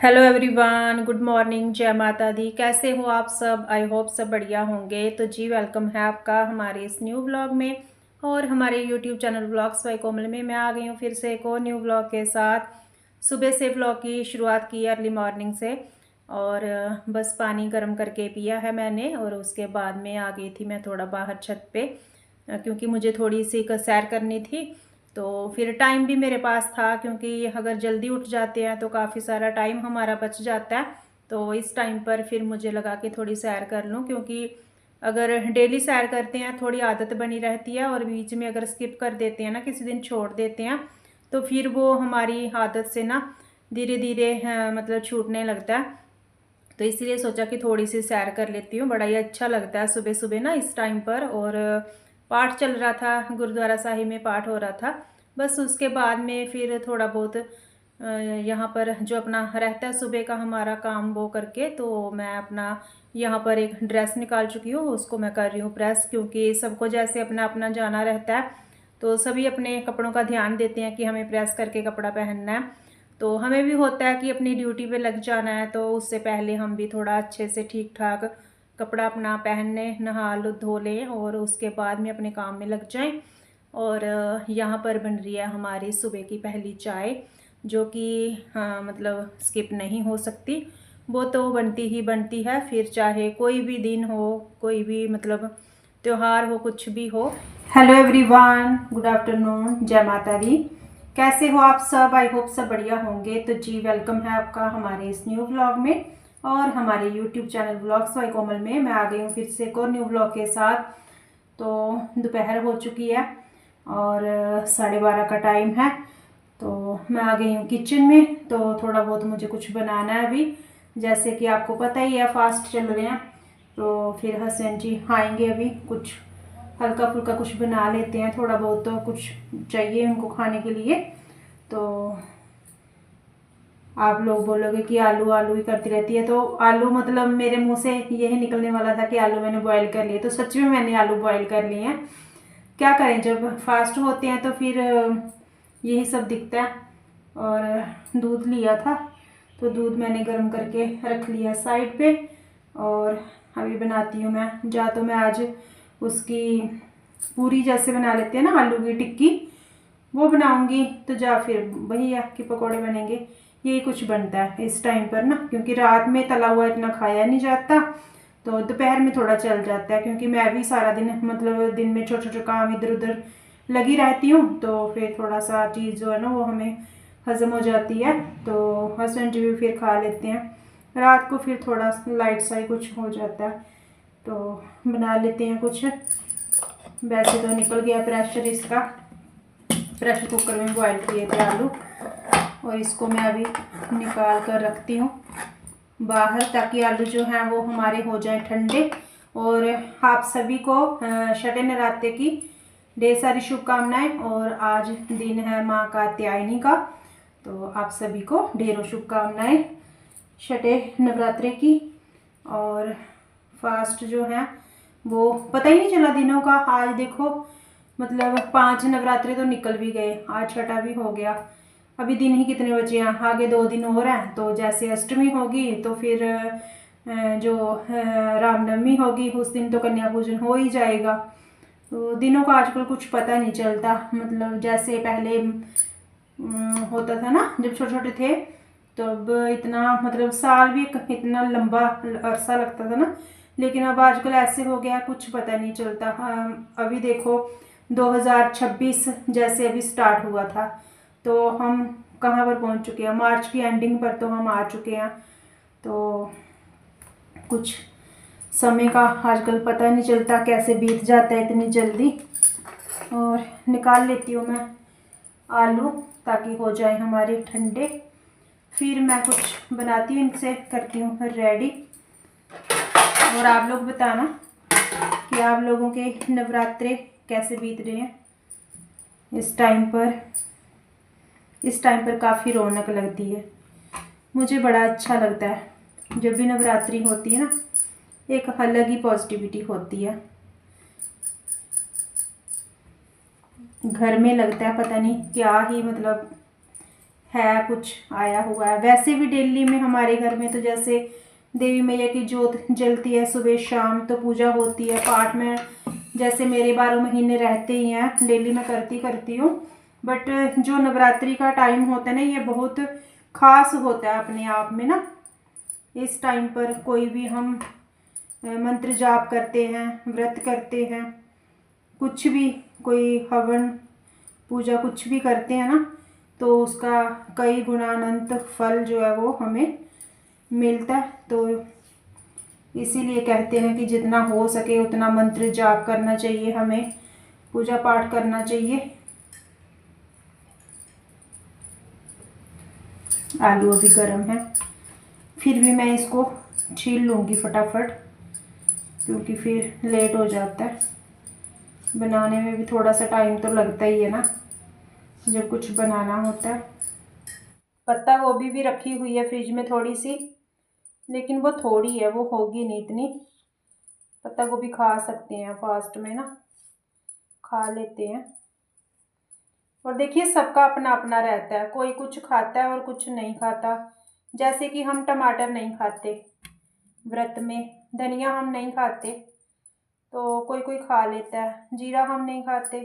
Hello everyone, good morning, जय माता दी। कैसे हो आप सब? आई होप सब बढ़िया होंगे। तो जी वेलकम है आपका हमारे इस न्यू व्लॉग में और हमारे यूट्यूब चैनल व्लॉग्स बाय कोमल में मैं आ गई हूँ फिर से एक और न्यू व्लॉग के साथ। सुबह से व्लॉग की शुरुआत की अर्ली मॉर्निंग से और बस पानी गर्म करके पिया है मैंने और उसके बाद में आ गई थी मैं थोड़ा बाहर छत पे क्योंकि मुझे थोड़ी सी सैर करनी थी। तो फिर टाइम भी मेरे पास था क्योंकि अगर जल्दी उठ जाते हैं तो काफ़ी सारा टाइम हमारा बच जाता है। तो इस टाइम पर फिर मुझे लगा कि थोड़ी सैर कर लूँ, क्योंकि अगर डेली सैर करते हैं थोड़ी आदत बनी रहती है और बीच में अगर स्किप कर देते हैं ना, किसी दिन छोड़ देते हैं, तो फिर वो हमारी आदत से ना धीरे धीरे मतलब छूटने लगता है। तो इसीलिए सोचा कि थोड़ी सी सैर कर लेती हूँ। बड़ा ही अच्छा लगता है सुबह सुबह ना इस टाइम पर। और पाठ चल रहा था, गुरुद्वारा साहिब में पाठ हो रहा था। बस उसके बाद में फिर थोड़ा बहुत यहाँ पर जो अपना रहता है सुबह का हमारा काम वो करके, तो मैं अपना यहाँ पर एक ड्रेस निकाल चुकी हूँ, उसको मैं कर रही हूँ प्रेस, क्योंकि सबको जैसे अपना अपना जाना रहता है तो सभी अपने कपड़ों का ध्यान देते हैं कि हमें प्रेस करके कपड़ा पहनना है। तो हमें भी होता है कि अपनी ड्यूटी पे लग जाना है, तो उससे पहले हम भी थोड़ा अच्छे से ठीक ठाक कपड़ा अपना पहनने नहा लो धो लें और उसके बाद में अपने काम में लग जाएं। और यहाँ पर बन रही है हमारी सुबह की पहली चाय, जो कि हाँ मतलब स्किप नहीं हो सकती। वो तो बनती ही बनती है, फिर चाहे कोई भी दिन हो, कोई भी मतलब त्योहार हो, कुछ भी हो। हेलो एवरीवन, गुड आफ्टरनून, जय माता दी। कैसे हो आप सब? आई होप सब बढ़िया होंगे। तो जी वेलकम है आपका हमारे इस न्यू व्लॉग में और हमारे यूट्यूब चैनल व्लॉग्स बाय कोमल में मैं आ गई हूँ फिर से एक और न्यू व्लॉग के साथ। तो दोपहर हो चुकी है और 12:30 का टाइम है। तो मैं आ गई हूँ किचन में, तो थोड़ा बहुत मुझे कुछ बनाना है अभी। जैसे कि आपको पता ही है फास्ट चल रहे हैं, तो फिर हसबैंड जी आएंगे, अभी कुछ हल्का फुल्का कुछ बना लेते हैं, थोड़ा बहुत तो कुछ चाहिए उनको खाने के लिए। तो आप लोग बोलोगे कि आलू आलू ही करती रहती है, तो आलू मतलब मेरे मुंह से यही निकलने वाला था कि आलू मैंने बॉईल कर लिए, तो सच में मैंने आलू बॉईल कर लिए हैं। क्या करें, जब फास्ट होते हैं तो फिर यही सब दिखता है। और दूध लिया था, तो दूध मैंने गर्म करके रख लिया साइड पे और अभी बनाती हूँ मैं। जा तो मैं आज उसकी पूरी जैसे बना लेते हैं ना आलू की टिक्की, वो बनाऊंगी, तो जा फिर वही है कि पकौड़े बनेंगे। यही कुछ बनता है इस टाइम पर ना, क्योंकि रात में तला हुआ इतना खाया नहीं जाता, तो दोपहर में थोड़ा चल जाता है, क्योंकि मैं भी सारा दिन मतलब दिन में छोटे छोटे काम इधर उधर लगी रहती हूँ, तो फिर थोड़ा सा चीज़ जो है ना वो हमें हजम हो जाती है। तो हस्बैंड जी भी फिर खा लेते हैं, रात को फिर थोड़ा लाइट सा ही कुछ हो जाता है, तो बना लेते हैं कुछ। वैसे तो निकल गया प्रेशर इसका, प्रेशर कुकर में बॉईल किए थे आलू, और इसको मैं अभी निकाल कर रखती हूँ बाहर, ताकि आलू जो हैं वो हमारे हो जाएं ठंडे। और आप सभी को शटे नराते की ढेर सारी शुभकामनाएं। और आज दिन है माँ कात्यायनी का, तो आप सभी को ढेरों शुभकामनाएं शटे नवरात्रे की। और फास्ट जो है वो पता ही नहीं चला दिनों का। आज देखो मतलब 5 नवरात्रे तो निकल भी गए, आज छठा भी हो गया। अभी दिन ही कितने बचे हैं, आगे 2 दिन और हैं, तो जैसे अष्टमी होगी तो फिर जो रामनवमी होगी उस दिन तो कन्या पूजन हो ही जाएगा। तो दिनों का आजकल कुछ पता नहीं चलता, मतलब जैसे पहले होता था ना जब छोटे छोटे थे, तब इतना मतलब साल भी इतना लंबा अरसा लगता था ना, लेकिन अब आजकल ऐसे हो गया कुछ पता नहीं चलता। अभी देखो 2026 जैसे अभी स्टार्ट हुआ था, तो हम कहाँ पर पहुँच चुके हैं, मार्च की एंडिंग पर तो हम आ चुके हैं। तो कुछ समय का आजकल पता नहीं चलता कैसे बीत जाता है इतनी जल्दी। और निकाल लेती हूँ मैं आलू ताकि हो जाए हमारे ठंडे, फिर मैं कुछ बनाती हूँ, इनसे करती हूँ रेडी। और आप लोग बताना कि आप लोगों के नवरात्रे कैसे बीत रहे हैं। इस टाइम पर काफ़ी रौनक लगती है, मुझे बड़ा अच्छा लगता है जब भी नवरात्रि होती है ना, एक अलग ही पॉजिटिविटी होती है। घर में लगता है पता नहीं क्या ही मतलब है, कुछ आया हुआ है। वैसे भी डेली में हमारे घर में तो जैसे देवी मैया की जोत जलती है सुबह शाम, तो पूजा होती है, पाठ में जैसे मेरे 12 महीने रहते ही हैं, डेली मैं करती हूँ। बट जो नवरात्रि का टाइम होता है ना, ये बहुत खास होता है अपने आप में ना। इस टाइम पर कोई भी हम मंत्र जाप करते हैं, व्रत करते हैं, कुछ भी, कोई हवन पूजा कुछ भी करते हैं ना, तो उसका कई गुणानंत फल जो है वो हमें मिलता है। तो इसीलिए कहते हैं कि जितना हो सके उतना मंत्र जाप करना चाहिए, हमें पूजा पाठ करना चाहिए। आलू अभी गर्म है, फिर भी मैं इसको छील लूँगी फटाफट, क्योंकि फिर लेट हो जाता है। बनाने में भी थोड़ा सा टाइम तो लगता ही है ना, जब कुछ बनाना होता है। पत्ता गोभी भी रखी हुई है फ्रिज में थोड़ी सी, लेकिन वो थोड़ी है, वो होगी नहीं इतनी। पत्ता गोभी खा सकते हैं फास्ट में ना, खा लेते हैं। और देखिए सबका अपना अपना रहता है, कोई कुछ खाता है और कुछ नहीं खाता। जैसे कि हम टमाटर नहीं खाते व्रत में, धनिया हम नहीं खाते, तो कोई कोई खा लेता है। जीरा हम नहीं खाते,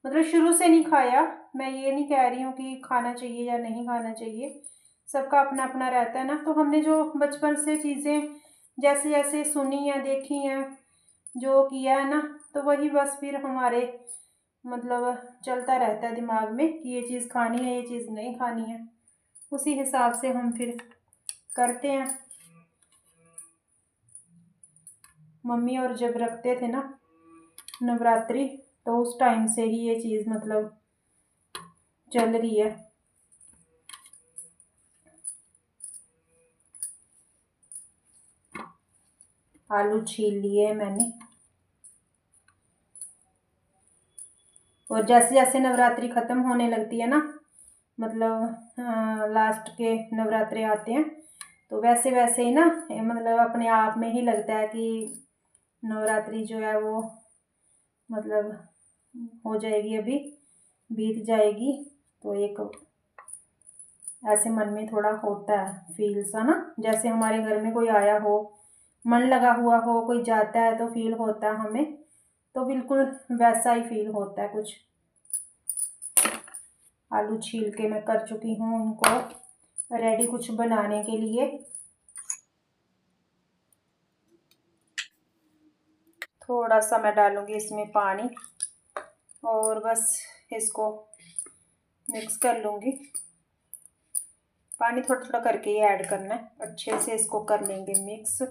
मतलब शुरू से नहीं खाया। मैं ये नहीं कह रही हूँ कि खाना चाहिए या नहीं खाना चाहिए, सबका अपना अपना रहता है ना। तो हमने जो बचपन से चीज़ें जैसे जैसे सुनी या देखी हैं, जो किया है ना, तो वही बस फिर हमारे मतलब चलता रहता है दिमाग में कि ये चीज़ खानी है, ये चीज़ नहीं खानी है। उसी हिसाब से हम फिर करते हैं। मम्मी और जब रखते थे ना नवरात्रि, तो उस टाइम से ही ये चीज़ मतलब चल रही है। आलू छील लिए मैंने, और जैसे जैसे नवरात्रि ख़त्म होने लगती है ना, मतलब लास्ट के नवरात्रे आते हैं, तो वैसे वैसे ही ना मतलब अपने आप में ही लगता है कि नवरात्रि जो है वो मतलब हो जाएगी, अभी बीत जाएगी। तो एक ऐसे मन में थोड़ा होता है फील सा ना, जैसे हमारे घर में कोई आया हो, मन लगा हुआ हो, कोई जाता है तो फील होता है हमें, तो बिल्कुल वैसा ही फील होता है कुछ। आलू छील के मैं कर चुकी हूँ उनको रेडी कुछ बनाने के लिए। थोड़ा सा मैं डालूँगी इसमें पानी, और बस इसको मिक्स कर लूँगी। पानी थोड़ा थोड़ा करके ही ऐड करना है, अच्छे से इसको कर लेंगे मिक्स।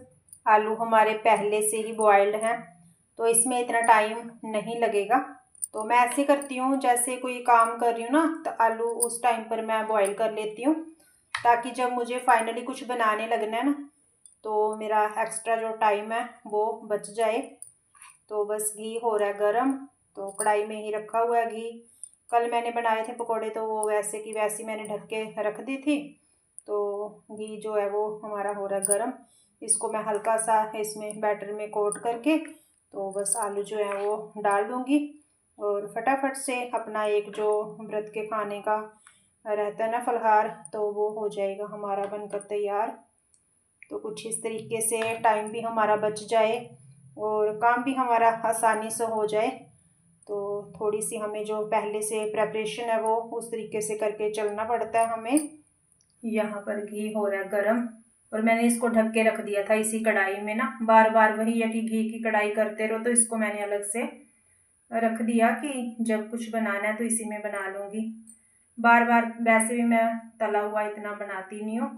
आलू हमारे पहले से ही बॉइल्ड हैं, तो इसमें इतना टाइम नहीं लगेगा। तो मैं ऐसे करती हूँ, जैसे कोई काम कर रही हूँ ना, तो आलू उस टाइम पर मैं बॉईल कर लेती हूँ, ताकि जब मुझे फाइनली कुछ बनाने लगना है ना, तो मेरा एक्स्ट्रा जो टाइम है वो बच जाए। तो बस घी हो रहा है गरम, तो कढ़ाई में ही रखा हुआ है घी। कल मैंने बनाए थे पकोड़े, तो वो वैसे की वैसी मैंने ढक के रख दी थी। तो घी जो है वो हमारा हो रहा है गरम। इसको मैं हल्का सा इसमें बैटर में कोट करके, तो बस आलू जो है वो डाल दूँगी, और फटाफट से अपना एक जो व्रत के खाने का रहता है ना फलहार, तो वो हो जाएगा हमारा बनकर तैयार। तो कुछ इस तरीके से टाइम भी हमारा बच जाए और काम भी हमारा आसानी से हो जाए। तो थोड़ी सी हमें जो पहले से प्रेपरेशन है वो उस तरीके से करके चलना पड़ता है हमें। यहाँ पर घी हो रहा है गरम, और मैंने इसको ढक के रख दिया था इसी कढ़ाई में ना। बार बार वही है कि घी की कढ़ाई करते रहो, तो इसको मैंने अलग से रख दिया कि जब कुछ बनाना है तो इसी में बना लूँगी। बार बार वैसे भी मैं तला हुआ इतना बनाती नहीं हूँ,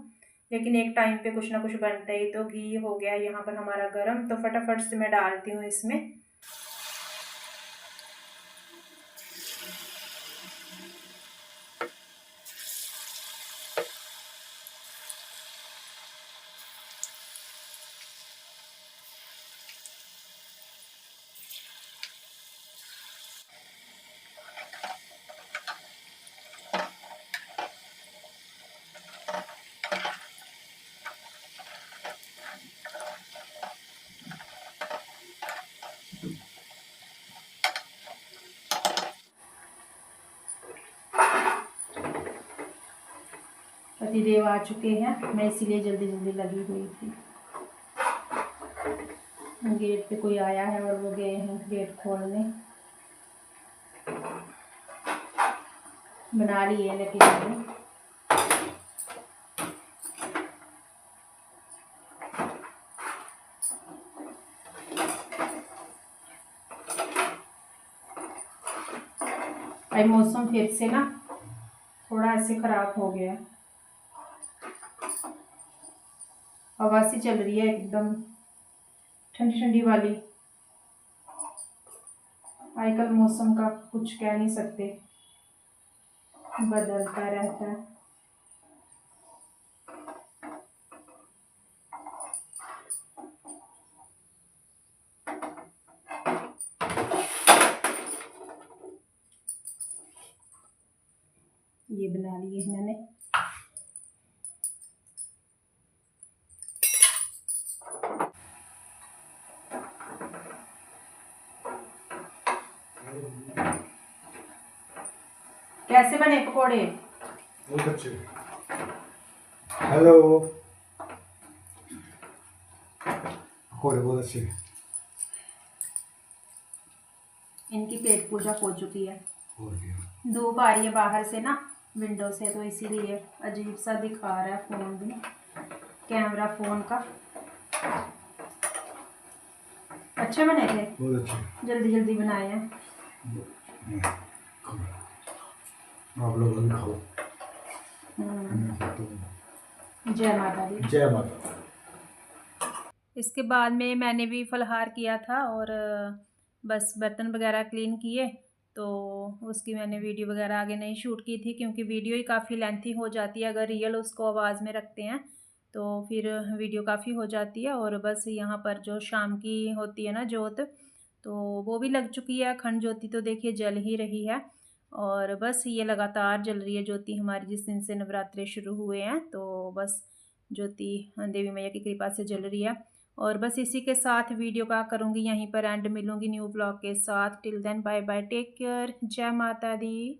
लेकिन एक टाइम पे कुछ ना कुछ बनता ही। तो घी हो गया यहाँ पर हमारा गरम, तो फटाफट से मैं डालती हूँ इसमें। पतिदेव आ चुके हैं, मैं इसीलिए जल्दी जल्दी लगी हुई थी। गेट पे कोई आया है और वो गए हैं गेट खोलने। बना लिए लेकिन मैंने भाई मौसम फिर से ना थोड़ा ऐसे ख़राब हो गया। हवा सी चल रही है एकदम ठंडी ठंडी वाली। आजकल मौसम का कुछ कह नहीं सकते, बदलता रहता है। ये बना लिए मैंने। कैसे बने पकोड़े? बहुत अच्छे। हेलो, पकोड़े बहुत अच्छे। इनकी पेट पूजा हो चुकी है। और क्या? धूप आ रही है बाहर से ना विंडो से, तो इसीलिए अजीब सा दिखा रहा है फ़ोन भी, कैमरा फ़ोन का। अच्छे बने थे, बहुत अच्छे। जल्दी जल्दी बनाए हैं। आप लोग भी खाओ। जय माता दी। जय माता। इसके बाद में मैंने भी फलाहार किया था और बस बर्तन वगैरह क्लीन किए, तो उसकी मैंने वीडियो वगैरह आगे नहीं शूट की थी क्योंकि वीडियो ही काफ़ी लेंथी हो जाती है। अगर रियल उसको आवाज़ में रखते हैं तो फिर वीडियो काफ़ी हो जाती है। और बस यहाँ पर जो शाम की होती है ना जोत, तो वो भी लग चुकी है। अखंड ज्योति तो देखिए जल ही रही है और बस ये लगातार जल रही है ज्योति हमारी जिस दिन से नवरात्रे शुरू हुए हैं। तो बस ज्योति देवी मैया की कृपा से जल रही है। और बस इसी के साथ वीडियो का करूँगी यहीं पर एंड। मिलूँगी न्यू ब्लॉग के साथ। Till then bye bye, take care, जय माता दी।